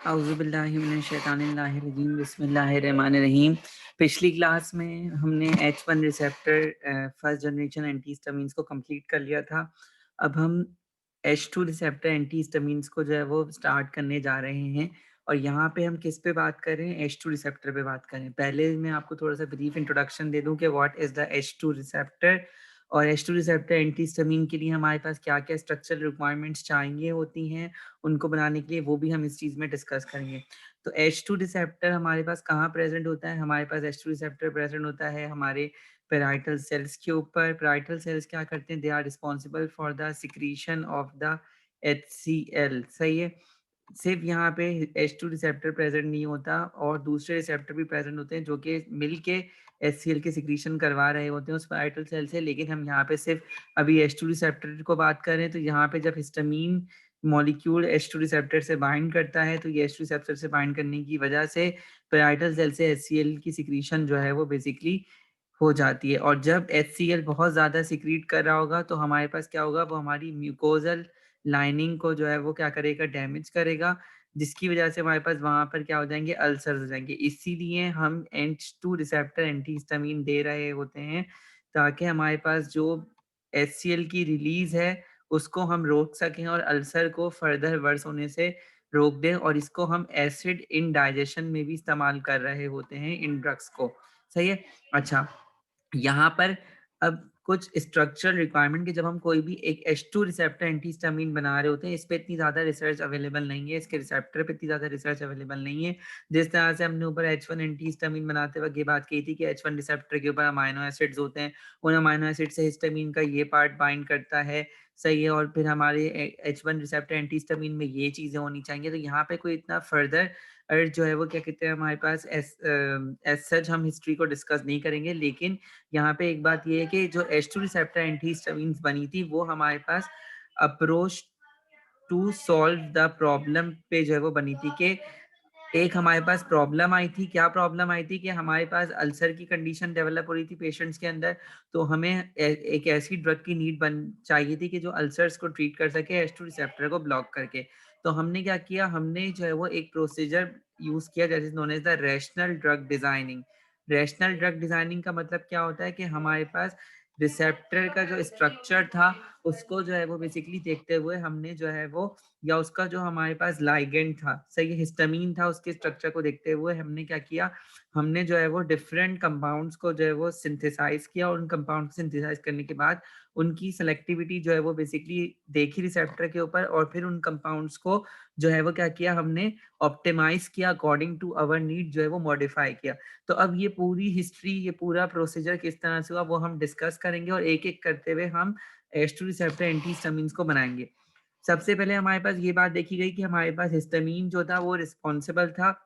औज़ुबिल्लाहिमिनश्शैतानिर्रजीम बिस्मिल्लाहिर्रहमानिर्रहीम। पिछली क्लास में हमने H1 रिसेप्टर फर्स्ट जनरेशन एंटीहिस्टामीन्स को कंप्लीट कर लिया था। अब हम H2 रिसेप्टर एंटीहिस्टामीन्स को जो है वो स्टार्ट करने जा रहे हैं और यहाँ पे हम किस पे बात कर रहे हैं? H2 रिसेप्टर पे बात कर रहे हैं। पहले मैं आपको थोड़ा-सा ब्रीफ इंट्रोडक्शन दे दूँ कि what is the H2 receptor और H2 रिसेप्टर एंटीहिस्टामीन के लिए हमारे पास क्या-क्या स्ट्रक्चरल रिक्वायरमेंट्स चाहिए होती हैं उनको बनाने के लिए, वो भी हम इस चीज़ में डिस्कस करेंगे। तो H2 रिसेप्टर हमारे पास कहाँ प्रेज़ेंट होता है? हमारे पास H2 रिसेप्टर प्रेज़ेंट होता है हमारे पैराइटल सेल्स के ऊपर। पैराइटल सेल्स क्या करते हैं? They are responsible for the secretion of the HCl, सही है? सिर्फ़ यहाँ पे H2 रिसेप्टर प्रेज़ेंट नहीं होता और दूसरे रिसेप्टर भी प्रेज़ेंट होते हैं जो कि मिल के HCl के सिक्रीशन करवा रहे होते हैं उस पैराइटल सेल से। लेकिन हम यहाँ पे सिर्फ़ अभी H2 रिसेप्टर को बात कर रहे हैं, तो यहाँ पे जब हिस्टामीन मॉलिक्यूल H2 रिसेप्टर से बाइंड करता है, तो ये H2 रिसेप्टर से बाइंड करने की वजह से पैराइटल सेल से HCl की सिक्रीशन जो है वो बेसिकली हो जाती है। और जब HCl बहुत ज़्यादा सिक्रीट कर रहा होगा, तो हमारे पास क्या होगा? वो हमारी म्यूकोज़ल लाइनिंग को जो है वो क्या करेगा? डैमेज करेगा, जिसकी वजह से हमारे पास वहाँ पर क्या हो जाएँगे? अल्सर्स हो जाएँगे। इसीलिए हम H2 रिसेप्टर एंटीहिस्टामीन दे रहे होते हैं, ताकि हमारे पास जो HCl की रिलीज़ है, उसको हम रोक सकें और अल्सर को फर्दर वर्स होने से रोक दें। और इसको हम एसिड इंडाइजेशन में भी इस्तेमाल कर रहे होते हैं इन ड्रग्स को। सही है? अच्छा, यहाँ पर अब कुछ स्ट्रक्चरल रिक्वायरमेंट कि जब हम कोई भी एक H2 रिसेप्टर एंटीहिस्टामीन बना रहे होते हैं, इस पे इतनी ज़्यादा रिसर्च अवेलेबल नहीं है, इसके रिसेप्टर पे इतनी ज़्यादा रिसर्च अवेलेबल नहीं है। जिस तरह से हमने ऊपर H1 एंटीहिस्टामीन बनाते वक़्त ये बात की थी कि H1 रिसेप्टर के ऊपर अमाइनो एसिड्स होते हैं, उन अमाइनो एसिड से हिस्टामीन का ये पार्ट बाइंड करता है, सही है? और फिर हमारे H1 रिसेप्टर एंटीहिस्टामीन में ये चीज़ें होनी चाहिए। तो यहाँ पे कोई इतना फर्दर जो है वो क्या कहते हैं हमारे पास एज़ सच हम हिस्ट्री को डिस्कस नहीं करेंगे। लेकिन यहाँ पे एक बात ये है कि जो H2 रिसेप्टर एंटीहिस्टामीन्स बनी थी, वो हमारे पास approach to solve the problem पे जो है वो बनी थी कि एक हमारे पास प्रॉब्लम आई थी। क्या प्रॉब्लम आई थी? कि हमारे पास अल्सर की कंडीशन डेवलप हो रही थी पेशेंट्स के अंदर, तो हमें एक ऐसी ड्रग की नीड बन चाहिए थी कि जो अल्सर्स को ट्रीट कर सके H2 रिसेप्टर को ब्लॉक करके। तो हमने क्या किया? हमने जो है वो एक प्रोसीजर यूज़ किया that is known as the rational drug designing. Rational drug designing का मतलब क्या होता है? कि हमारे पास रिसेप्टर का जो स्ट्रक्चर था, उसको जो है वो बेसिकली देखते हुए हमने जो है वो या उसका जो हमारे पास लाइगेंड था, सही है, हिस्टामीन था, उसके स्ट्रक्चर को देखते हुए हमने क्या किया? हमने जो है वो डिफरेंट कंपाउंड्स को जो है वो सिंथेसाइज़ किया और उन कंपाउंड को सिंथेसाइज़ करने के बाद उनकी सेलेक्टिविटी जो है वो बेसिकली देखी रिसेप्टर के ऊपर और फिर उन कंपाउंड्स को जो है वो क्या किया? हमने ऑप्टिमाइज़ किया अकॉर्डिंग टू आवर नीड जो है वो मॉडिफाई किया। तो अब ये पूरी हिस्ट्री, ये पूरा प्रोसीजर किस तरह से हुआ वो हम डिस्कस करेंगे और एक-एक करते हुए हम H2 रिसेप्टर एंटीहिस्टामीन्स को बनाएँगे। सबसे पहले हमारे पास ये बात देखी गई कि हमारे पास हिस्टामीन जो था वो रिस्पॉन्सिबल था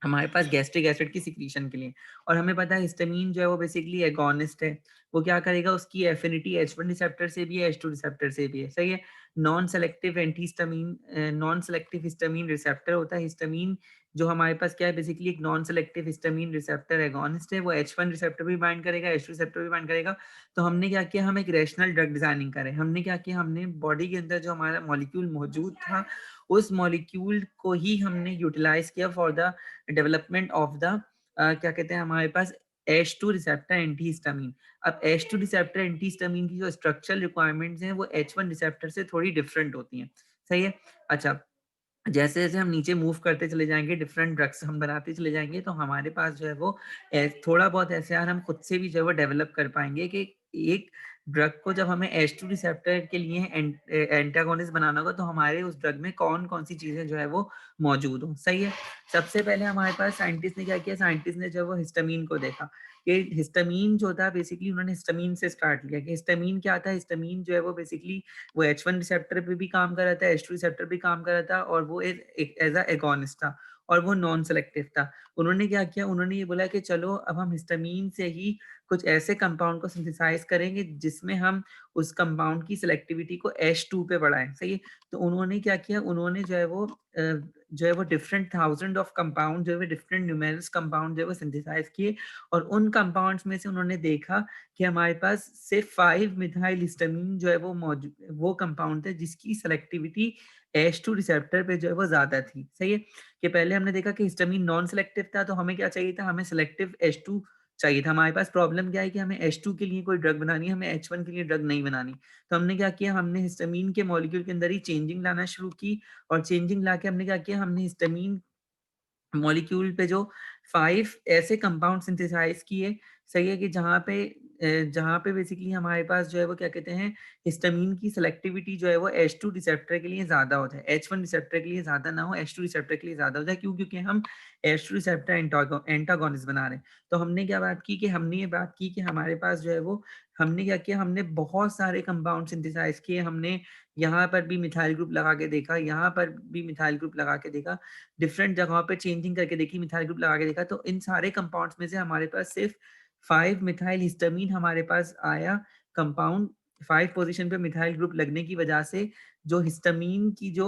हमारे पास गैस्ट्रिक एसिड की सिक्रीशन के लिए। और हमें पता है हिस्टामीन जो है वो बेसिकली एगोनिस्ट है। वो क्या करेगा? उसकी एफिनिटी H1 रिसेप्टर से भी है, H2 रिसेप्टर से भी है, सही है? Non selective antihistamine non selective histamine receptor होता है। हिस्टामीन जो हमारे पास क्या है? बेसिकली एक non selective histamine receptor agonist है। वो H1 रिसेप्टर भी बाइंड करेगा, H2 रिसेप्टर भी बाइंड करेगा। तो हमने क्या किया? हम एक रैशनल ड्रग डिजाइनिंग करें। हमने क्या किया? हमने बॉडी के अंदर जो हमारा मॉलिक्यूल मौजूद था, उस मॉलिक्यूल को ही हमने यूटिलाइज किया for the development of the क्या कहते हैं हमारे पास H2 रिसेप्टर एंटीहिस्टामीन। अब H2 रिसेप्टर एंटीहिस्टामीन की जो स्ट्रक्चरल रिक्वायरमेंट्स हैं वो H1 रिसेप्टर से थोड़ी डिफरेंट होती हैं, सही है? अच्छा, जैसे-जैसे हम नीचे मूव करते चले जाएँगे, डिफरेंट ड्रग्स हम बनाते चले जाएँगे, तो हमारे पास जो है वो थोड़ा बहुत एसएआर हम खुद से भी जो है वो डेवलप कर पाएँगे कि एक ड्रग को जब हमें H2 रिसेप्टर के लिए एंटागोनिस्ट बनाना होगा, तो हमारे उस ड्रग में कौन-कौन सी चीज़ें जो है वो मौजूद हों, सही है? सबसे पहले हमारे पास साइंटिस्ट ने क्या किया? साइंटिस्ट ने जो है वो हिस्टामीन को देखा कि हिस्टामीन जो था बेसिकली उन्होंने हिस्टामीन से स्टार्ट किया कि हिस्टामीन क्या था? हिस्टामीन जो है वो बेसिकली वो H1 रिसेप्टर पे भी काम कर रहा था, H2 रिसेप्टर पे काम कर रहा था और वो एक एज़ अ एगोनिस्ट था और वो नॉन सेलेक्टिव था। उन्होंने क्या किया? उन्होंने ये बोला कि चलो अब हम हिस्टामीन से ही कुछ ऐसे कंपाउंड को सिंथेसाइज़ करेंगे जिसमें हम उस कंपाउंड की सिलेक्टिविटी को H2 पे बढ़ाएँ, सही है? तो उन्होंने क्या किया, उन्होंने जो है वो डिफरेंट थाउज़ेंड ऑफ कंपाउंड जो है डिफरेंट न्यूमेरल्स कंपाउंड जो है वो सिंथेसाइज़ किए और उन कंपाउंड्स में से उन्होंने देखा कि हमारे पास सिर्फ 5 मिथाइल हिस्टामीन जो है वो कंपाउंड थे जिसकी सेलेक्टिविटी H2 रिसेप्टर पे जो है वो ज़्यादा थी, सही है? कि पहले हमने देखा कि हिस्टामीन नॉन सेलेक्टिव था, तो हमें क्या चाहिए था? हमें सेलेक्टिव H2 चाहिए था। हमारे पास प्रॉब्लम क्या है कि हमें H2 के लिए कोई ड्रग बनानी है, हमें H1 के लिए ड्रग नहीं बनानी। तो हमने क्या किया? हमने हिस्टामीन के मॉलिक्यूल के अंदर ही चेंजिंग लाना शुरू की और चेंजिंग लाके हमने क्या किया? हमने हिस्टामीन मॉलिक्यूल पे जो 5 ऐसे कंपाउंड सिंथेसाइज़ किए, सही है? कि जहाँ पे बेसिकली हमारे पास जो है वो क्या कहते हैं, हिस्टामीन की सेलेक्टिविटी जो है वो H2 रिसेप्टर के लिए ज़्यादा हो जाए। H1 रिसेप्टर के लिए ज़्यादा ना हो, H2 रिसेप्टर के लिए ज़्यादा हो जाए। क्यों? क्योंकि हम H2 रिसेप्टर एंटागोनिस्ट बना रहे हैं। तो हमने क्या बात की कि हमने ये बात की कि हमारे पास जो है वो हमने क्या किया, हमने बहुत सारे कंपाउंड सिंथेसाइज़ किए। हमने यहाँ पर भी मिथाइल ग्रुप लगा के देखा, यहाँ पर भी मिथाइल ग्रुप लगा के देखा। डिफरेंट जगहों पे चेंजिंग करके देखी, मिथाइल ग्रुप लगा के देखा, तो इन सारे कंपाउंड्स में से हमारे पास सिर्फ 5 मिथाइल हिस्टामीन हमारे पास आया कंपाउंड। 5 पोज़ीशन पे मिथाइल ग्रुप लगने की वजह से जो हिस्टामीन की जो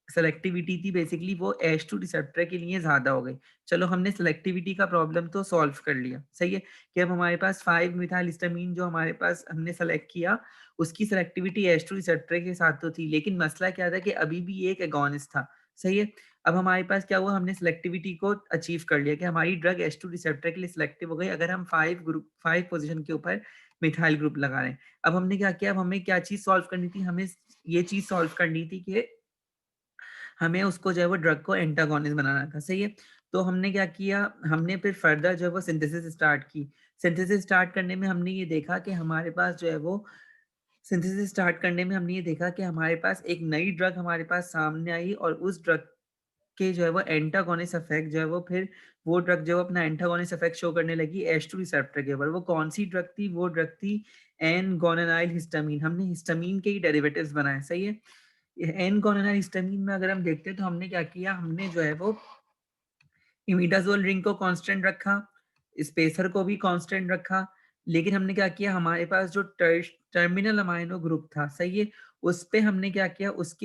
सेलेक्टिविटी थी बेसिकली वो H2 रिसेप्टर के लिए ज़्यादा हो गई। चलो हमने सेलेक्टिविटी का प्रॉब्लम तो सॉल्व कर लिया, सही है? कि अब हमारे पास 5 मिथाइल हिस्टामीन जो हमारे पास हमने सेलेक्ट किया, उसकी सेलेक्टिविटी H2 रिसेप्टर के साथ तो थी, लेकिन मसला क्या था कि अभी भी ये एक एगोनिस्ट था, सही है? अब हमारे पास क्या हुआ, हमने सिलेक्टिविटी को अचीव कर लिया कि हमारी ड्रग H2 रिसेप्टर के लिए सिलेक्टिव हो गई अगर हम 5 पोज़ीशन के ऊपर मिथाइल ग्रुप लगा रहे हैं। अब हमने क्या किया, अब हमें क्या चीज़ सॉल्व करनी थी, हमें ये चीज़ सॉल्व करनी थी कि हमें उसको जो है वो ड्रग को एंटागोनिस्ट बनाना था, सही है? तो हमने क्या किया, हमने फिर फर्दर जो है वो सिंथेसिस स्टार्ट की। सिंथेसिस स्टार्ट करने में हमने ये देखा कि हमारे पास जो है वो सिंथेसिस स्टार्ट करने में हमने ये देखा कि हमारे पास एक नई ड्रग हमारे पास सामने आई और उस ड्रग के जो है वो एंटागोनिस्ट इफेक्ट जो है वो फिर वो ड्रग जो है अपना एंटागोनिस्ट इफेक्ट शो करने लगी H2 रिसेप्टर के ऊपर। वो कौन-सी ड्रग थी? वो ड्रग थी एन-गोनानाइल हिस्टामीन। हमने हिस्टामीन के ही डेरिवेटिव्स बनाए, सही है? ये एन-गोनानाइल हिस्टामीन में अगर हम देखते हैं तो हमने क्या किया? हमने जो है वो इमिडाज़ोल रिंग को कांस्टेंट रखा, स्पेसर को भी कांस्टेंट रखा, लेकिन हमने क्या किया, हमारे पास जो टर्मिनल अमाइनो ग्रुप था, सही है? उस पे हमने क्या किया, उस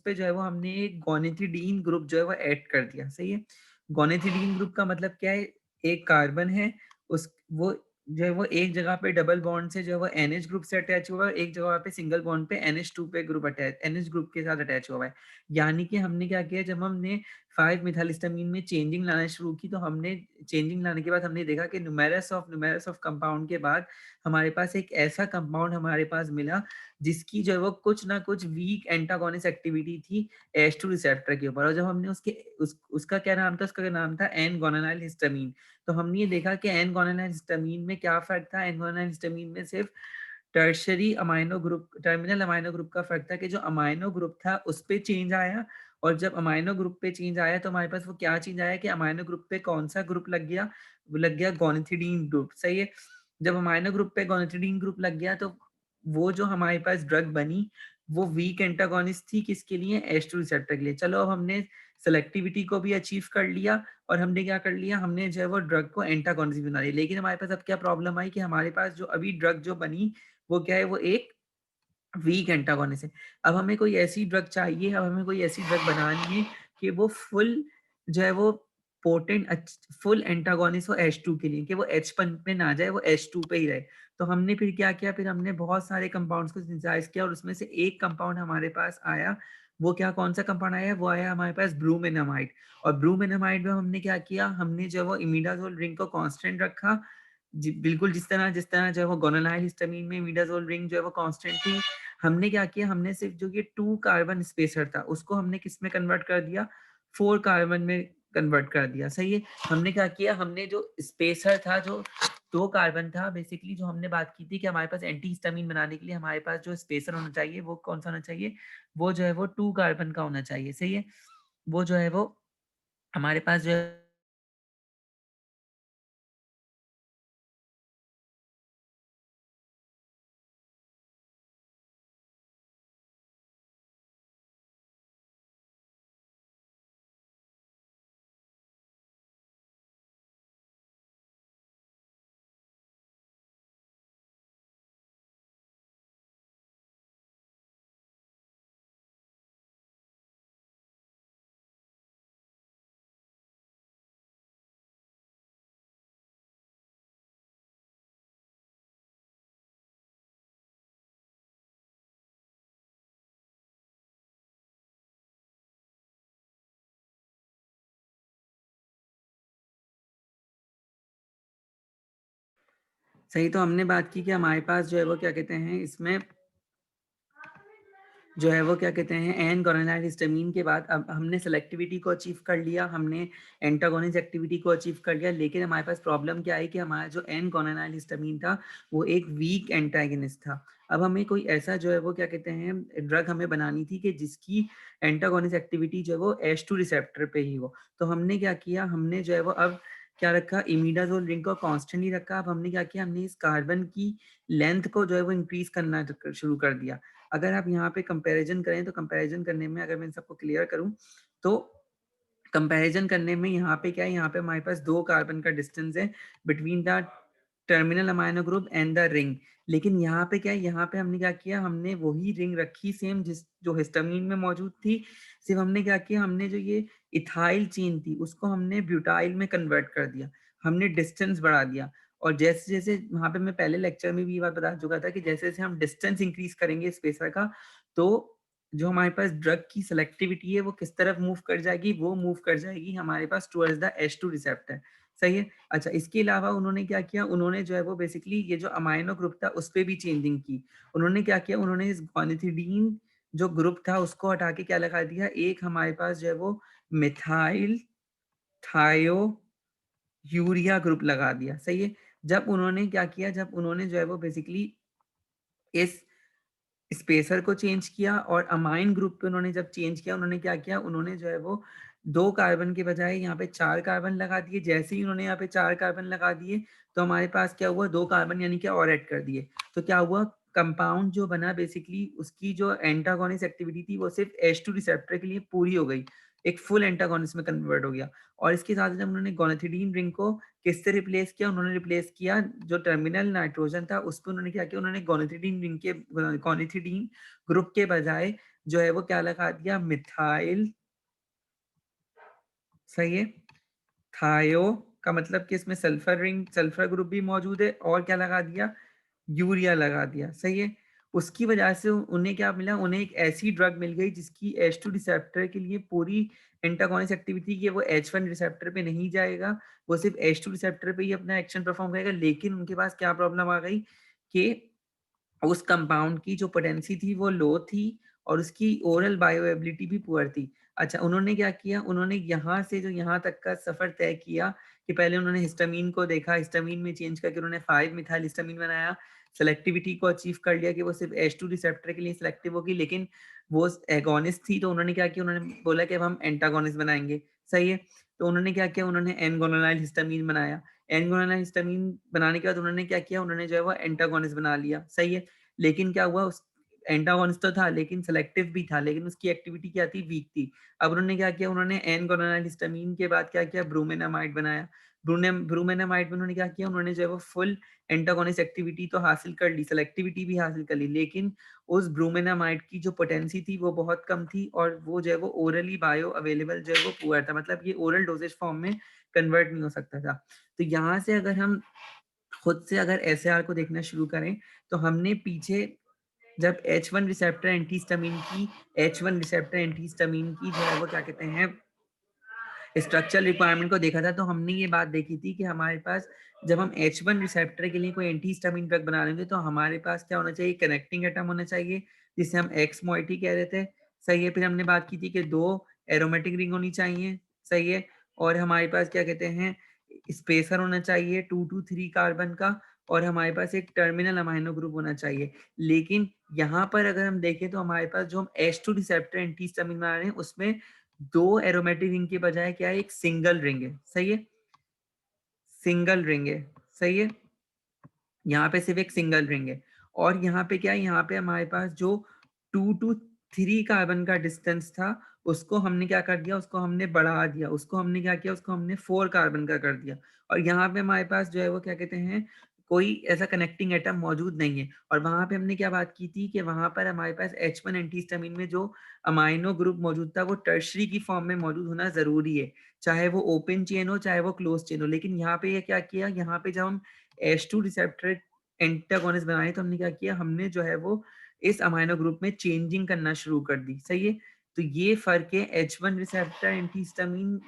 पे जो है वो हमने एक गोनिथिडीन ग्रुप जो है वो ऐड कर दिया, सही है? गोनिथिडीन ग्रुप का मतलब क्या है? एक कार्बन है, उस वो जो है वो एक जगह पे डबल बॉन्ड से जो है वो NH ग्रुप से अटैच हुआ है, एक जगह पे सिंगल बॉन्ड पे NH2 पे NH ग्रुप के साथ अटैच हुआ है। यानी कि हमने क्या किया, जब हमने 5 मिथाइलहिस्टामीन में चेंजिंग लाना शुरू की, तो हमने चेंजिंग लाने के बाद हमने देखा कि न्यूमेरस ऑफ कंपाउंड के बाद हमारे पास एक ऐसा कंपाउंड हमारे पास मिला, जिसकी जो है वो कुछ ना कुछ वीक एंटागोनिस्ट एक्टिविटी थी H2 रिसेप्टर के ऊपर और जब हमने उसका क्या नाम था? उसका नाम था एन-गोनानाइल हिस्टामीन। तो हमने ये देखा कि एन-गोनानाइल हिस्टामीन में क्या फ़र्क था? एन-गोनानाइल हिस्टामीन में सिर्फ़ टर्मिनल अमाइनो ग्रुप का फ़र्क था कि जो अमाइनो ग्रुप था, उस पे चेंज आया और जब अमाइनो ग्रुप पे चेंज आया तो हमारे पास वो क्या चेंज आया कि अमाइनो ग्रुप पे कौन-सा ग्रुप लग गया? वो लग गया गोनिथिडीन ग्रुप, सही है? जब अमाइनो ग्रुप पे गोनिथिडीन ग्रुप लग गया तो वो जो हमारे पास ड्रग बनी, वो वीक एंटागोनिस्ट थी किसके लिए? H2 रिसेप्टर के लिए। चलो अब हमने सेलेक्टिविटी को भी अचीव कर लिया और हमने क्या कर लिया? हमने जो है वो ड्रग को एंटागोनिस्ट भी बना लिया। लेकिन हमारे पास अब क्या प्रॉब्लम आई कि हमारे पास जो अभी ड्रग जो बनी, वो क्या है? वो एक वीक एंटागोनिस्ट है। अब हमें कोई ऐसी ड्रग चाहिए, अब हमें कोई ऐसी ड्रग बनानी है कि वो फुल जो है वो फुल एंटागोनिस्ट हो H2 के लिए कि वो H1 पे ना जाए, वो H2 पे ही रहे। तो हमने फिर क्या किया, फिर हमने बहुत सारे कंपाउंड्स को सिंथेसाइज़ किया और उसमें से एक कंपाउंड हमारे पास आया, वो क्या कौन-सा कंपाउंड आया? वो आया हमारे पास ब्रोमेनामाइड और ब्रोमेनामाइड में हमने क्या किया, हमने जो है वो इमिडाज़ोल रिंग को कांस्टेंट रखा जी, बिल्कुल जिस तरह जो है वो गोनानाइल हिस्टामीन में इमिडाज़ोल रिंग जो है वो कांस्टेंट थी। हमने क्या किया, हमने सिर्फ़ जो ये 2 कार्बन स्पेसर था, उसको हमने किस में कन्वर्ट कर दिया? 4 कार्बन में कन्वर्ट कर दिया, सही है? हमने क्या किया, हमने जो स्पेसर था, जो 2 कार्बन था, बेसिकली जो हमने बात की थी कि हमारे पास एंटी हिस्टामीन बनाने के लिए हमारे पास जो स्पेसर होना चाहिए, वो कौन-सा होना चाहिए? वो जो है वो 2 कार्बन का होना चाहिए, सही है? वो जो है वो हमारे पास जो है सही, तो हमने बात की कि हमारे पास जो है वो क्या कहते हैं इसमें जो है वो क्या कहते हैं एन गोनाडाइल हिस्टामिन के बाद अब हमने सेलेक्टिविटी को अचीव कर लिया, हमने एंटागोनिस्ट एक्टिविटी को अचीव कर लिया, लेकिन हमारे पास प्रॉब्लम क्या है कि हमारा जो एन गोनाडाइल हिस्टामिन था वो एक वीक एंटागोनिस्ट था। अब हमें कोई ऐसा जो है वो क्या कहते हैं ड्रग हमें बनानी थी कि जिसकी एंटागोनिस्ट एक्टिविटी जो है वो H2 रिसेप्टर पे ही हो। तो हमने क्या किया, हमने जो है वो अब क्या रखा, इमिडाजोल रिंग को कांस्टेंट ही रखा। अब हमने क्या किया, हमने इस कार्बन की लेंथ को जो है वो इंक्रीज करना शुरू कर दिया। अगर आप यहाँ पे कंपैरिजन करें तो कंपैरिजन करने में अगर मैं सबको क्लियर करूं तो कंपैरिजन करने में यहाँ पे क्या है, यहाँ पे हमारे पास 2 कार्बन का डिस्टेंस है between the terminal amino group and the ring. लेकिन यहाँ पे क्या है, यहाँ पे हमने क्या किया, हमने वही रिंग रखी सेम जिस जो हिस्टामिन में मौजूद थी। सिर्फ हमने क्या किया, हमने जो ये इथाइल चेन थी उसको हमने ब्यूटाइल में कन्वर्ट कर दिया, हमने डिस्टेंस बढ़ा दिया। और जैसे जैसे वहां पे मैं पहले लेक्चर में भी ये बात बता चुका था कि जैसे जैसे हम डिस्टेंस इंक्रीज करेंगे स्पेसर का, तो जो हमारे पास ड्रग की सेलेक्टिविटी है वो किस तरफ मूव कर जाएगी, वो मूव कर जाएगी हमारे पास टुवर्ड्स द H2 रिसेप्टर। सही है। अच्छा, इसके अलावा उन्होंने क्या किया, उन्होंने जो है वो बेसिकली ये जो अमाइनो ग्रुप था उस पर भी चेंजिंग की। उन्होंने क्या किया, उन्होंने इस गॉनिथिडीन जो ग्रुप था उसको हटा के क्या लगा दिया, एक हमारे पास जो है वो मिथाइल थायो यूरिया ग्रुप लगा दिया। सही है। जब उन्होंने क्या किया, जब उन्होंने जो है वो बेसिकली इस स्पेसर को चेंज किया और अमाइन ग्रुप पे उन्होंने जब चेंज किया, उन्होंने क्या किया, उन्होंने जो है वो 2 कार्बन के बजाय यहाँ पे 4 कार्बन लगा दिए। जैसे ही उन्होंने यहाँ पे 4 कार्बन लगा दिए तो हमारे पास क्या हुआ, 2 कार्बन यानी कि और ऐड कर दिए। तो क्या हुआ, कंपाउंड जो बना बेसिकली उसकी जो एंटागोनिस्ट एक्टिविटी थी वो सिर्फ H2 रिसेप्टर के लिए पूरी हो गई, एक फुल एंटागोनिस्ट में कन्वर्ट हो गया। और इसके साथ जब उन्होंने गोनाथिडीन रिंग को किससे रिप्लेस किया, उन्होंने रिप्लेस किया जो टर्मिनल नाइट्रोजन था उस पे उन्होंने क्या किया, उन्होंने गोनाथिडीन रिंग के गोनाथिडीन ग्रुप के बजाय जो है वो क्या लगा दिया, मिथाइल, सही है, थायो का मतलब कि इसमें सल्फर रिंग सल्फर ग्रुप भी मौजूद है, और क्या लगा दिया, यूरिया लगा दिया। सही है। उसकी वजह से उन्हें क्या मिला, उन्हें एक ऐसी ड्रग मिल गई जिसकी H2 रिसेप्टर के लिए पूरी एंटागोनिस्ट एक्टिविटी की, वो H1 रिसेप्टर पे नहीं जाएगा, वो सिर्फ H2 रिसेप्टर पे ही अपना एक्शन परफॉर्म करेगा। लेकिन उनके पास क्या प्रॉब्लम आ गई कि उस कंपाउंड की जो पोटेंसी थी वो लो थी और उसकी ओरल बायोएबिलिटी भी पुअर थी। अच्छा, उन्होंने क्या किया, उन्होंने यहाँ से जो यहाँ तक का सफर तय किया कि पहले उन्होंने हिस्टामीन को देखा, हिस्टामीन में चेंज करके उन्होंने 5 मिथाइल हिस्टामीन बनाया, सेलेक्टिविटी को अचीव कर लिया कि वो सिर्फ H2 रिसेप्टर के लिए सिलेक्टिव होगी, लेकिन वो एगोनिस्ट थी। तो उन्होंने क्या किया, उन्होंने बोला कि अब हम एंटागोनिस्ट बनाएंगे। सही है। तो उन्होंने क्या किया, उन्होंने एन गोनाडाइल हिस्टामीन बनाया। एन गोनाडाइल हिस्टामीन बनाने के बाद उन्होंने क्या किया, उन्होंने जो है वो एंटागोनिस्ट बना लिया। सही है। लेकिन क्या हुआ, उस एंटागोनिस्ट तो था लेकिन सेलेक्टिव भी था, लेकिन उसकी एक्टिविटी क्या थी, वीक थी। अब उन्होंने क्या किया, उन्होंने एन गोनाडाइल हिस्टामीन के बाद क्या किया, ब्रोमेनामाइड बनाया। ब्रोमेनामाइड में उन्होंने क्या किया, उन्होंने जो है वो फुल एंटागोनिस्ट एक्टिविटी तो हासिल कर ली, सेलेक्टिविटी भी हासिल कर ली, लेकिन उस ब्रोमेनामाइड की जो पोटेंसी थी वो बहुत कम थी और वो जो है वो ओरली बायो अवेलेबल जो है वो पुअर था, मतलब ये ओरल डोजेज फॉर्म में कन्वर्ट नहीं हो सकता था। तो यहाँ से अगर हम खुद से अगर एसएआर को देखना शुरू करें तो हमने पीछे जब H1 रिसेप्टर एंटीहिस्टामिन की H1 रिसेप्टर एंटीहिस्टामिन की जो है वो क्या कहते हैं स्ट्रक्चरल रिक्वायरमेंट को देखा था, तो हमने ये बात देखी थी कि हमारे पास जब हम H1 रिसेप्टर के लिए कोई एंटीहिस्टामिन ड्रग बना लेंगे तो हमारे पास क्या होना चाहिए, कनेक्टिंग एटम होना चाहिए जिसे हम एक्स मोइटी कह रहे थे। सही है। फिर हमने बात की थी कि 2 एरोमेटिक रिंग होनी चाहिए। सही है। और हमारे पास क्या कहते हैं स्पेसर होना चाहिए 2 to 3 कार्बन का, और हमारे पास एक टर्मिनल अमाइनो ग्रुप होना चाहिए। लेकिन यहाँ पर अगर हम देखें तो हमारे पास जो हम H2 रिसेप्टर एंटीहिस्टामिन बना रहे हैं उसमें 2 एरोमेटिक रिंग के बजाय क्या है, एक सिंगल रिंग है। सही है, सिंगल रिंग है। सही है। यहाँ पे सिर्फ एक सिंगल रिंग है। और यहाँ पे क्या है, यहाँ पे हमारे पास जो 2 to 3 कार्बन का डिस्टेंस था उसको हमने क्या कर दिया, उसको हमने बढ़ा दिया, उसको हमने क्या किया, उसको हमने 4 कार्बन का कर दिया। और यहाँ पे हमारे पास जो है वो क्या कहते हैं कोई ऐसा कनेक्टिंग एटम मौजूद नहीं है। और वहां पे हमने क्या बात की थी कि वहां पर हमारे पास H1 एंटीहिस्टामिन में जो अमाइनो ग्रुप मौजूद था वो टर्शरी की फॉर्म में मौजूद होना जरूरी है, चाहे वो ओपन चेन हो चाहे वो क्लोज चेन हो। लेकिन यहाँ पे ये क्या किया, यहाँ पे जब हम H2 रिसेप्टर एंटागोनिस्ट बनाए तो हमने क्या किया, हमने जो है वो इस अमाइनो ग्रुप में चेंजिंग करना शुरू कर दी। सही है। तो ये फर्क है H1 रिसेप्टर एंटीहिस्टामिन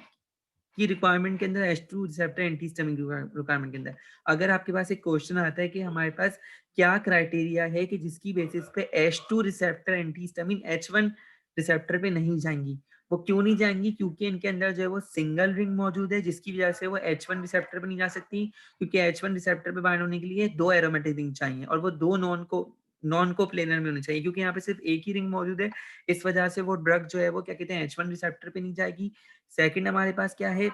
की रिक्वायरमेंट के अंदर H2 रिसेप्टर एंटीहिस्टामिन रिक्वायरमेंट के अंदर अगर आपके पास एक क्वेश्चन आता है कि हमारे पास क्या क्राइटेरिया है कि जिसकी बेसिस पे H2 receptor antihistamine H1 receptor पे नहीं जाएंगी, वो क्यों नहीं जाएंगी? क्योंकि इनके अंदर जो है वो सिंगल रिंग मौजूद है, जिसकी वजह से वो H1 रिसेप्टर पे नहीं जा सकती, क्योंकि H1 रिसेप्टर पे बाइंड होने के लिए 2 एरोमेटिक रिंग चाहिए और वो 2 नॉन को प्लेनर में होने चाहिए, क्योंकि यहाँ पे सिर्फ एक ही रिंग मौजूद है। इस वजह से वो ड्रग जो है वो क्या कहते हैं H1 रिसेप्टर पे नहीं जाएगी। सेकंड हमारे पास क्या है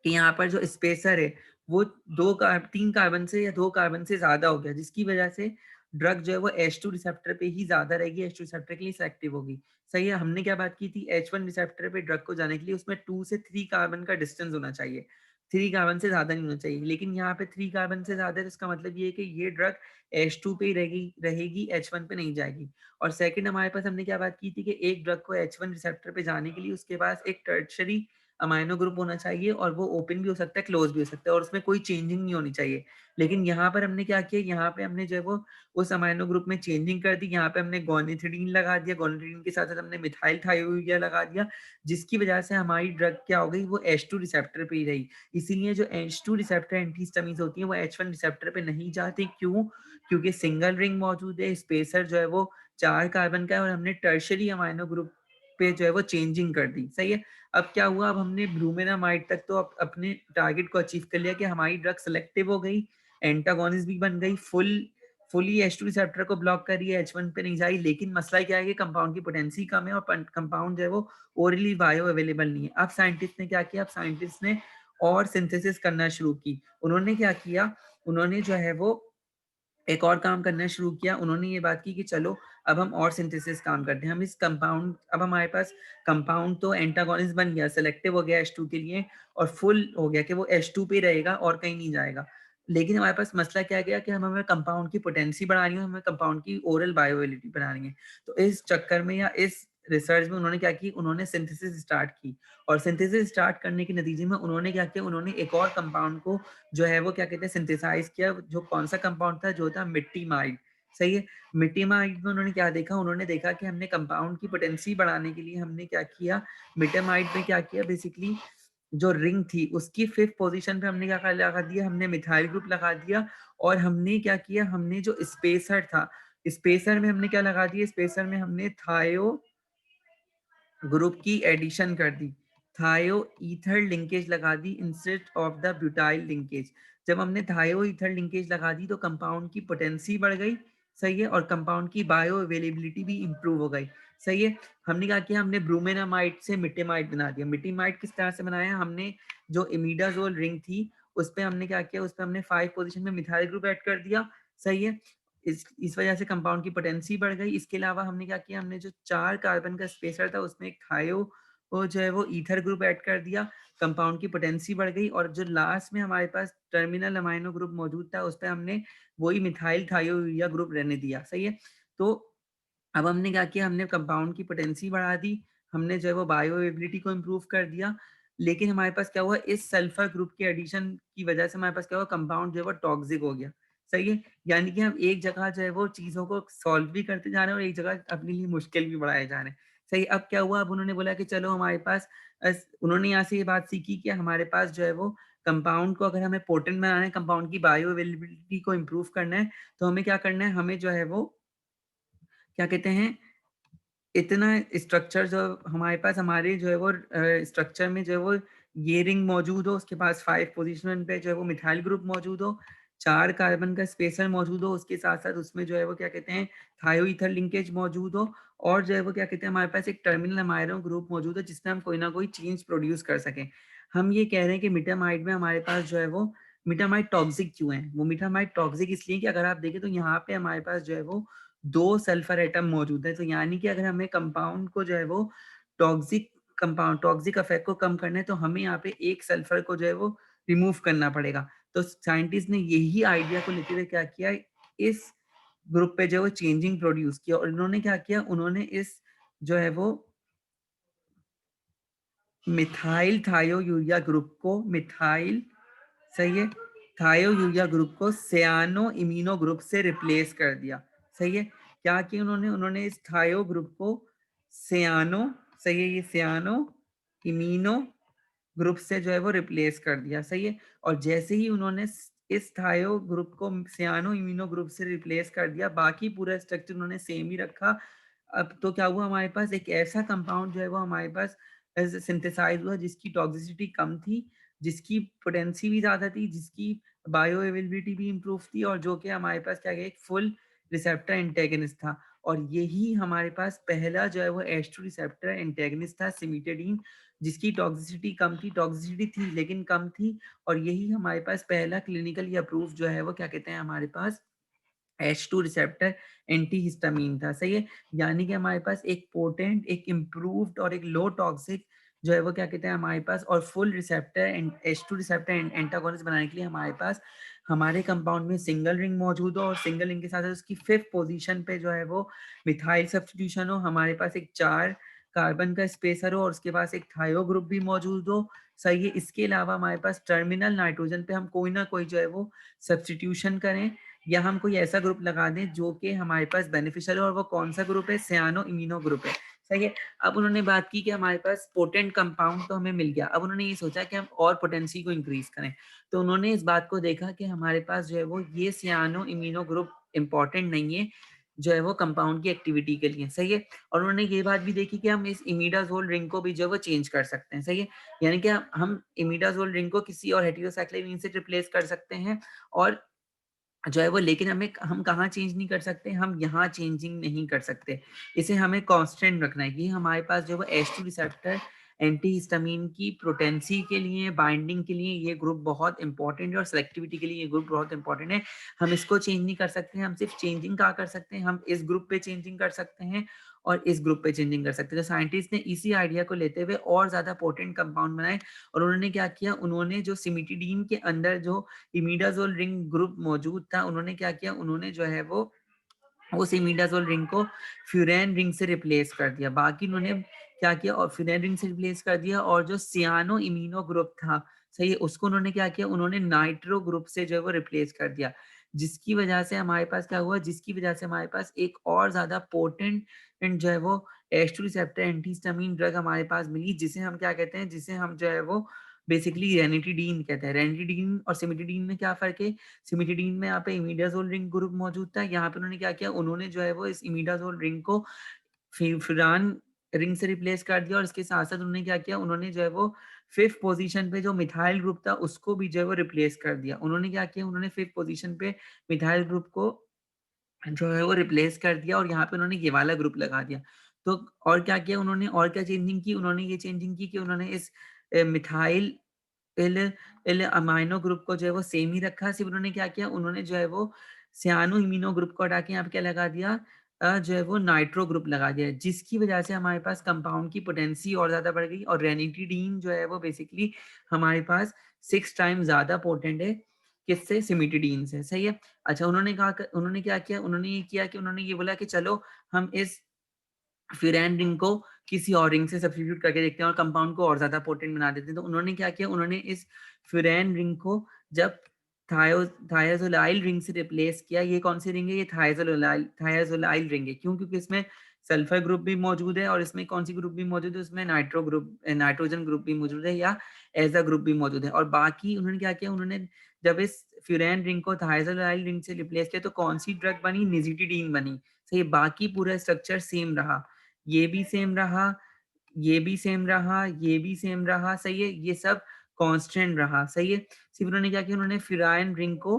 कि यहाँ पर जो स्पेसर है वो 3 कार्बन से या 2 कार्बन से ज्यादा हो गया, जिसकी वजह से ड्रग जो है वो H2 रिसेप्टर पे ही ज्यादा रहेगी, H2 रिसेप्टर के लिए सेलेक्टिव होगी। सही है, हमने क्या बात की थी, H1 रिसेप्टर पे ड्रग को जाने के लिए उसमें 2 से 3 कार्बन का डिस्टेंस होना चाहिए, 3 कार्बन से ज्यादा नहीं होना चाहिए। लेकिन यहाँ पे 3 कार्बन से ज्यादा है, तो इसका मतलब ये है कि ये ड्रग H2 पे ही रहेगी, H1 पे नहीं जाएगी। और सेकंड हमारे पास हमने क्या बात की थी कि एक ड्रग को H1 रिसेप्टर पे जाने के लिए उसके पास एक टर्शरी अमाइनो ग्रुप होना चाहिए, और वो ओपन भी हो सकता है, क्लोज भी हो सकता है, और उसमें कोई चेंजिंग नहीं होनी चाहिए। लेकिन यहाँ पर हमने क्या किया, यहाँ पे हमने जो है वो उस अमाइनो ग्रुप में चेंजिंग कर दी। यहाँ पे हमने गोनिथिडीन लगा दिया, गोनिथिडीन के साथ साथ हमने मिथाइल थायोलुरिया लगा दिया, जिसकी वजह से हमारी ड्रग क्या हो गई, वो H2 रिसेप्टर पे ही रही। इसीलिए जो H2 रिसेप्टर एंटीहिस्टामिन्स होती है वो H1 रिसेप्टर पे नहीं जाती। क्यों? क्योंकि सिंगल रिंग मौजूद है, स्पेसर जो है वो 4 कार्बन का है, और हमने टर्शरी अमाइनो ग्रुप पे जो है वो चेंजिंग कर दी। सही है। अब क्या हुआ, अब हमने ब्रूमेनामाइड तक तो अपने टारगेट को अचीव कर लिया कि हमारी ड्रग सेलेक्टिव हो गई, एंटागोनिस्ट भी बन गई, फुली H2 रिसेप्टर को ब्लॉक कर रही है, H1 पे नहीं जाई। लेकिन मसला क्या है कि कंपाउंड की पोटेंसी कम है और कंपाउंड जो है वो ओरली बायो अवेलेबल नहीं है। अब साइंटिस्ट ने क्या किया, अब साइंटिस्ट ने और सिंथेसिस करना शुरू की। उन्होंने क्या किया, उन्होंने जो है वो एक और काम करना शुरू किया। उन्होंने ये बात की कि चलो अब हम और सिंथेसिस काम करते हैं, हम इस कंपाउंड, अब हमारे पास कंपाउंड तो एंटागोनिस्ट बन गया, सेलेक्टिव हो गया H2 के लिए, और फुल हो गया कि वो H2 पे रहेगा और कहीं नहीं जाएगा। लेकिन हमारे पास मसला क्या गया कि हमें कंपाउंड की पोटेंसी बढ़ानी है, हमें कंपाउंड की ओरल बायोअवेलेबिलिटी बढ़ानी है। तो इस चक्कर में या इस रिसर्च में उन्होंने क्या की, उन्होंने सिंथेसिस स्टार्ट की, और सिंथेसिस स्टार्ट करने के नतीजे में उन्होंने क्या किया, उन्होंने एक और कंपाउंड को जो है वो क्या कहते हैं सिंथेसाइज किया। जो कौन सा कंपाउंड था, जो था मिट्टीमाइड। सही है। मिट्टीमाइड में उन्होंने क्या देखा, उन्होंने देखा कि हमने कंपाउंड की पोटेंसी बढ़ाने के लिए हमने क्या किया, मिट्टीमाइड में क्या किया, बेसिकली जो रिंग थी उसकी 5th पोजीशन पे हमने क्या लगा दिया, हमने मिथाइल ग्रुप लगा दिया। और हमने क्या किया, हमने जो स्पेसर था, स्पेसर में हमने क्या लगा दिया, स्पेसर में हमने थायो ग्रुप की एडिशन कर दी, थायो ईथर लिंकेज लगा दी instead of the butyl linkage. जब हमने थायो ईथर लिंकेज लगा दी तो कंपाउंड की पोटेंसी बढ़ गई। सही है। और कंपाउंड की बायो अवेलेबिलिटी भी इंप्रूव हो गई। सही है। हमने क्या किया, हमने ब्रूमेनामाइड से मिट्टीमाइड बना दिया। मिट्टीमाइड किस तरह से बनाया, हमने जो इमिडाजोल रिंग थी उस पर हमने क्या किया, उस पर हमने 5 पोजीशन में मिथाइल ग्रुप ऐड कर दिया। सही है। इस वजह से कंपाउंड की पोटेंसी बढ़ गई। इसके अलावा हमने क्या किया, हमने जो 4 कार्बन का स्पेसर था उसमें एक थायो वो जो है वो ईथर ग्रुप ऐड कर दिया, कंपाउंड की पोटेंसी बढ़ गई। और जो लास्ट में हमारे पास टर्मिनल अमाइनो ग्रुप मौजूद था उस पर हमने वही मिथाइल थायोयूरिया ग्रुप रहने दिया। सही है। तो अब हमने क्या किया, हमने कंपाउंड की पोटेंसी बढ़ा दी, हमने जो है वो बायोएबिलिटी को इम्प्रूव कर दिया। लेकिन हमारे पास क्या हुआ, इस सल्फर ग्रुप के एडिशन की वजह से हमारे पास क्या हुआ, कंपाउंड जो है वो टॉक्सिक हो गया। सही है। यानी कि हम एक जगह जो है वो चीजों को सॉल्व भी करते जा रहे हैं और एक जगह अपने लिए मुश्किल भी बढ़ाए जा रहे हैं। सही। अब क्या हुआ, अब उन्होंने बोला कि चलो हमारे पास उन्होंने यहाँ से ये बात सीखी कि हमारे पास जो है वो कंपाउंड को अगर हमें पोटेंट बनाना है, कंपाउंड की बायो अवेलेबिलिटी को इम्प्रूव करना है, तो हमें क्या करना है, हमें जो है वो क्या कहते हैं, इतना स्ट्रक्चर जो हमारे पास, हमारे जो है वो स्ट्रक्चर में जो है वो ये रिंग मौजूद हो, उसके पास 5 पोजीशन पे जो है वो मिथाइल ग्रुप मौजूद हो, 4 कार्बन का स्पेसर मौजूद हो, उसके साथ साथ उसमें जो है वो क्या कहते हैं थायो ईथर लिंकेज मौजूद हो, और जो है वो क्या कहते हैं हमारे पास एक टर्मिनल अमाइनो ग्रुप मौजूद है जिसमें हम कोई ना कोई चेंज प्रोड्यूस कर सकें। हम ये कह रहे हैं कि मिटामाइड में हमारे पास जो है वो मिटामाइड टॉक्सिक क्यों है, वो मिटामाइड टॉक्सिक इसलिए कि अगर आप देखें तो यहाँ पे हमारे पास जो है वो 2 सल्फर एटम मौजूद है। तो यानी कि अगर हमें कंपाउंड को जो है वो टॉक्सिक टॉक्सिक इफेक्ट को कम करना है तो हमें यहाँ पे एक सल्फर को जो है वो रिमूव करना पड़ेगा। तो साइंटिस्ट ने यही आइडिया को लेते हुए क्या किया, इस ग्रुप पे जो है वो चेंजिंग प्रोड्यूस किया, और इन्होंने क्या किया, उन्होंने इस जो है वो मिथाइल थायोयूरिया ग्रुप को मिथाइल, सही है, थायोयूरिया ग्रुप को सियानो इमिनो ग्रुप से रिप्लेस कर दिया। सही है। क्या किया उन्होंने, उन्होंने इस थायो ग्रुप को सियानो, सही है, ये सियानो इमिनो ग्रुप से जो है वो रिप्लेस कर दिया, सही है। और जैसे ही उन्होंने इस थायो ग्रुप को सियानो इम्यूनो ग्रुप से रिप्लेस कर दिया, बाकी पूरा स्ट्रक्चर उन्होंने सेम ही रखा। अब तो क्या हुआ, हमारे पास एक ऐसा कंपाउंड जो है वो हमारे पास सिंथेसाइज हुआ जिसकी टॉक्सिसिटी कम थी, जिसकी पोटेंसी भी ज्यादा थी, जिसकी बायो अवेलेबिलिटी भी इम्प्रूव थी, और जो कि हमारे पास क्या गया, एक फुल रिसेप्टर एंटेगनिस्ट था। और यही हमारे पास पहला जो है वो H2 रिसेप्टर एंटेगनिस्ट था, सिमिटेडीन, जिसकी टॉक्सिसिटी कम थी, टॉक्सिसिटी थी लेकिन कम थी। और यही हमारे पास पहला क्लिनिकली अप्रूव जो है वो क्या कहते हैं, हमारे पास H2 रिसेप्टर एंटीहिस्टामीन था, सही है। यानी कि हमारे पास एक पोटेंट, एक इम्प्रूव्ड और एक लो टॉक्सिक जो है वो क्या कहते हैं हमारे पास, और full receptor H2 receptor antagonist बनाने के लिए हमारे पास हमारे कंपाउंड में सिंगल रिंग मौजूद हो, और सिंगल रिंग के साथ साथ उसकी 5th पोजीशन पे जो है वो मिथाइल सब्स्टिट्यूशन हो, हमारे पास एक 4 कार्बन का स्पेसर हो, और उसके पास एक थायो ग्रुप भी मौजूद हो, सही है। इसके अलावा हमारे पास टर्मिनल नाइट्रोजन पे हम कोई ना कोई जो है वो सब्स्टिट्यूशन करें, या हम कोई ऐसा ग्रुप लगा दें जो कि हमारे पास बेनिफिशियल हो, और वो कौन सा ग्रुप है, सियानो इम्यूनो ग्रुप है, सही है। अब उन्होंने बात की कि हमारे पास पोटेंट कंपाउंड तो हमें मिल गया, अब उन्होंने ये सोचा कि हम और पोटेंसी को इंक्रीज करें। तो उन्होंने इस बात को देखा कि हमारे पास जो है वो ये सियानो इम्यूनो ग्रुप इंपॉर्टेंट नहीं है जो है वो कंपाउंड की एक्टिविटी के लिए, सही है। और उन्होंने ये बात भी देखी कि हम इस इमिडाजोल रिंग को भी जो है वो चेंज कर सकते हैं, सही है। यानी कि हम इमिडाजोल रिंग को किसी और हेटेरोसाइक्लिन से रिप्लेस कर सकते हैं, और जो है वो, लेकिन हम कहाँ चेंज नहीं कर सकते, हम यहाँ चेंजिंग नहीं कर सकते, इसे हमें कांस्टेंट रखना है। ये हमारे पास जो है वो H2 रिसेप्टर एंटीहिस्टामीन की प्रोटेंसी के लिए, बाइंडिंग के लिए ये ग्रुप बहुत इंपॉर्टेंट है, और सेलेक्टिविटी के लिए ये ग्रुप बहुत इंपॉर्टेंट है। हम इसको चेंज नहीं कर सकते, हम सिर्फ चेंजिंग कहाँ कर सकते हैं, हम इस ग्रुप पे चेंजिंग कर सकते हैं और इस ग्रुप पे चेंजिंग कर सकते हैं। तो साइंटिस्ट ने इसी आइडिया को लेते हुए और ज्यादा पोटेंट कंपाउंड बनाए, और उन्होंने क्या किया, उन्होंने जो सिमिटिडीन के अंदर जो इमिडाजोल रिंग ग्रुप मौजूद था, उन्होंने क्या किया, उन्होंने जो है वो उस इमिडाजोल रिंग को फ्यूरेन रिंग से रिप्लेस कर दिया। बाकी उन्होंने क्या किया, और फ्यूरेन रिंग से रिप्लेस कर दिया, और जो सियानो इम्यूनो ग्रुप था, सही है, उसको उन्होंने क्या किया, उन्होंने नाइट्रो ग्रुप से जो है वो रिप्लेस कर दिया। जिसकी वजह से हमारे पास क्या हुआ, जिसकी वजह से हमारे पास एक और ज्यादा पोटेंट एंड जो है वो H2 रिसेप्टर एंटीहिस्टामीन ड्रग हमारे पास मिली, जिसे हम क्या कहते हैं, जिसे हम जो है वो बेसिकली रेनिटिडीन कहते हैं। रेनिटिडीन और सिमिटिडीन में क्या फर्क है, सिमिटिडीन में यहाँ पे इमिडाजोल रिंग ग्रुप मौजूद था, यहाँ पे उन्होंने क्या किया, उन्होंने जो है वो इस इमिडाजोल रिंग को फुरान रिंग से रिप्लेस कर दिया, और इसके साथ साथ उन्होंने क्या किया, उन्होंने जो है वो 5th पोजीशन पे जो मिथाइल ग्रुप था उसको भी जो है वो रिप्लेस कर दिया। उन्होंने क्या किया, उन्होंने 5th पोजीशन पे मिथाइल ग्रुप को जो है वो रिप्लेस कर दिया, और यहाँ पे उन्होंने ये वाला ग्रुप लगा दिया। तो और क्या किया उन्होंने, और क्या चेंजिंग की, उन्होंने ये चेंजिंग की कि उन्होंने इस मिथाइल इल इल अमाइनो ग्रुप को जो है वो सेम ही रखा, सिर्फ उन्होंने क्या किया, उन्होंने जो है वो सियानो इमिनो ग्रुप को हटा के यहाँ पे क्या लगा दिया, जो है वो नाइट्रो ग्रुप लगा दिया, जिसकी वजह से हमारे पास कंपाउंड की पोटेंसी और ज्यादा बढ़ गई, और रेनिटिडीन जो है वो बेसिकली हमारे पास 6 टाइम ज्यादा पोटेंट है किससे, सिमिटिडीन से, सही है। अच्छा, उन्होंने क्या किया, उन्होंने ये किया कि उन्होंने ये बोला कि चलो हम इस फ्यूरेन रिंग को किसी और रिंग से सब्स्टिट्यूट करके देखते हैं और कंपाउंड को और ज्यादा पोटेंट बना देते हैं। तो उन्होंने क्या किया, उन्होंने इस फ्यूरेन रिंग को जब थायोजोलाइल रिंग से रिप्लेस किया, ये कौन सी रिंग है, ये थायोजोलाइल रिंग है। क्यों, क्योंकि इसमें सल्फर ग्रुप भी मौजूद है, और इसमें कौन सी ग्रुप भी मौजूद है, उसमें नाइट्रोजन ग्रुप भी मौजूद है, या एजा ग्रुप भी मौजूद है। और बाकी उन्होंने क्या किया, उन्होंने जब इस फ्यूरेन रिंग को थायोजोलाइल रिंग से रिप्लेस किया तो कौन सी ड्रग बनी, निजिटिडीन बनी। सही, बाकी पूरा स्ट्रक्चर सेम रहा, ये भी सेम रहा, ये भी सेम रहा, ये भी सेम रहा, सही है, ये सब कांस्टेंट रहा, सही है। सिर्फ उन्होंने क्या किया, उन्होंने फ्यूराइन रिंग को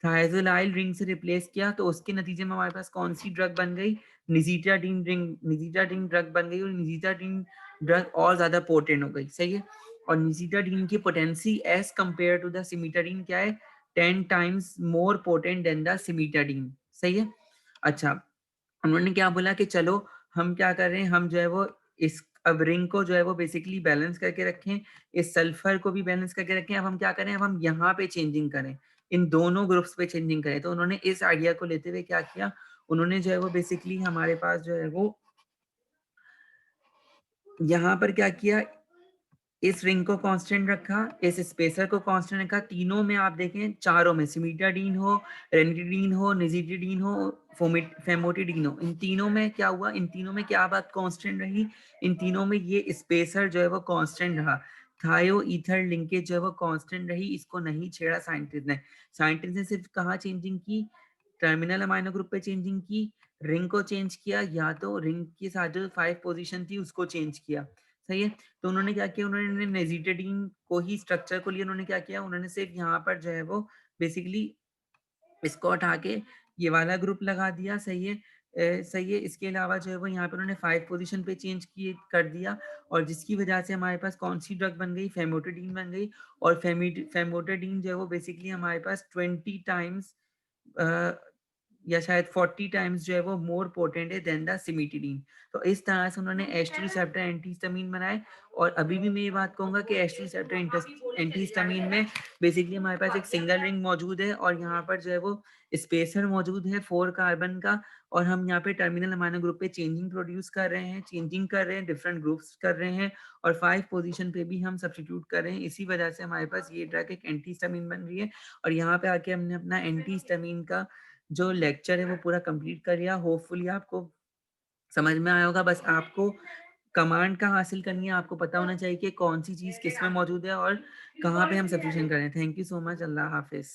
थायोजोलाइल रिंग से रिप्लेस किया, तो उसके नतीजे में हमारे पास कौन सी ड्रग बन गई, निजिटाडीन ड्रग बन गई, और निजिटाडीन ड्रग और ज्यादा पोटेंट हो गई, सही है। और निजिटाडीन की potency as compare to the cimetidine क्या है, 10 times more potent than the cimetidine, सही है। अच्छा, उन्होंने क्या बोला कि चलो हम क्या कर रहे हैं, हम जो है वो इस अब रिंग को जो है वो बेसिकली बैलेंस करके रखें, इस सल्फर को भी बैलेंस करके रखें। अब हम क्या करें, अब हम यहाँ पे चेंजिंग करें, इन दोनों ग्रुप्स पे चेंजिंग करें। तो उन्होंने इस आइडिया को लेते हुए क्या किया, उन्होंने जो है वो बेसिकली हमारे पास जो है वो यहाँ पर क्या किया, इस रिंग को कांस्टेंट रखा, इस स्पेसर को कांस्टेंट रखा। तीनों में आप देखें, चारों में सिमिटाडीन हो, रेनिटिडीन हो, निजिटिडीन हो, फेमोटिडीन हो, इन तीनों में क्या हुआ, इन तीनों में क्या बात कांस्टेंट रही, इन तीनों में ये स्पेसर जो है वो कांस्टेंट रहा। थायो ईथर लिंकेज जो है वो कांस्टेंट रही, इसको नहीं छेड़ा साइंटिस्ट ने। साइंटिस्ट ने सिर्फ कहाँ चेंजिंग की, टर्मिनल अमाइनो ग्रुप पे चेंजिंग की, रिंग को चेंज किया, या तो रिंग के साथ जो 5 पोजीशन थी उसको चेंज किया। सही है? तो उन्होंने क्या किया, उन्होंने नेजिटेडीन को ही स्ट्रक्चर को लिए उन्होंने क्या किया, उन्होंने सिर्फ यहाँ पर जो है वो बेसिकली इसको हटा के ये वाला ग्रुप लगा दिया। सही है? सही है। इसके अलावा जो है वो यहाँ पे उन्होंने 5 पोजीशन पे चेंज किए कर दिया, और जिसकी वजह से हमारे पास कौन सी ड्रग बन गई, फेमोटेडीन बन गई। और फेमोटेडीन जो है वो बेसिकली हमारे पास 20 टाइम्स या शायद 40 टाइम्स जो है वो मोर पोटेंट है देन द सिमिटिडीन। तो इस तरह से उन्होंने H2 रिसेप्टर एंटीहिस्टामिन बनाए। और अभी भी मैं ये बात कहूंगा कि H2 रिसेप्टर एंटीहिस्टामिन में बेसिकली हमारे पास एक सिंगल रिंग मौजूद है, और यहाँ पर जो है वो स्पेसर मौजूद है 4 कार्बन का, और हम यहाँ पे टर्मिनल अमाइनो ग्रुप पे चेंजिंग प्रोड्यूस कर रहे हैं, चेंजिंग कर रहे हैं, डिफरेंट ग्रुप्स कर रहे हैं, और 5 पोजीशन पे भी हम सब्स्टिट्यूट कर रहे हैं। इसी वजह से हमारे पास ये ड्रग एक एंटीहिस्टामिन बन रही है। और यहाँ पे आके हमने अपना एंटीहिस्टामिन का जो लेक्चर है वो पूरा कंप्लीट कर लिया। होपफुली आपको समझ में आया होगा। बस आपको कमांड का हासिल करनी है, आपको पता होना चाहिए कि कौन सी चीज़ किस में मौजूद है और कहाँ पे हम सब्स्टिट्यूशन करें। Thank you so much. अल्लाह हाफ़िज़।